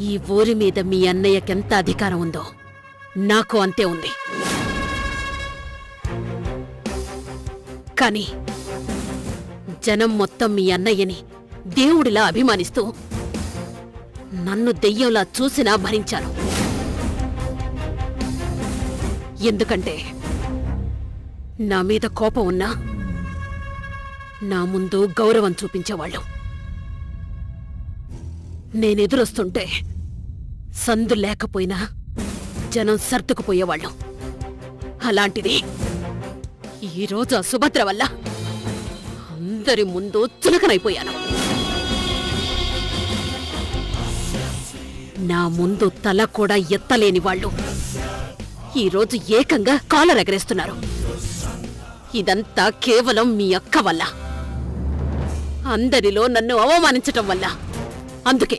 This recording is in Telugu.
ఈ ఊరి మీద మీ అన్నయ్యకెంత అధికారం ఉందో నాకు అంతే ఉంది. కానీ జనం మొత్తం మీ అన్నయ్యని దేవుడిలా అభిమానిస్తూ నన్ను దెయ్యంలా చూసినా భరించాను. ఎందుకంటే నా మీద కోపం ఉన్నా నా ముందు గౌరవం చూపించేవాళ్ళు. నేనెదురొస్తుంటే సందు లేకపోయినా జనం సర్దుకుపోయేవాళ్ళు. అలాంటిది ఈరోజు ఆ సుభద్ర వల్ల అందరి ముందు చులకనైపోయాను. నా ముందు తల కూడా ఎత్తలేని వాళ్ళు ఈరోజు ఏకంగా కాలరెగరేస్తున్నారు. ఇదంతా కేవలం మీ అక్క వల్ల, అందరిలో నన్ను అవమానించటం వల్ల. అందుకే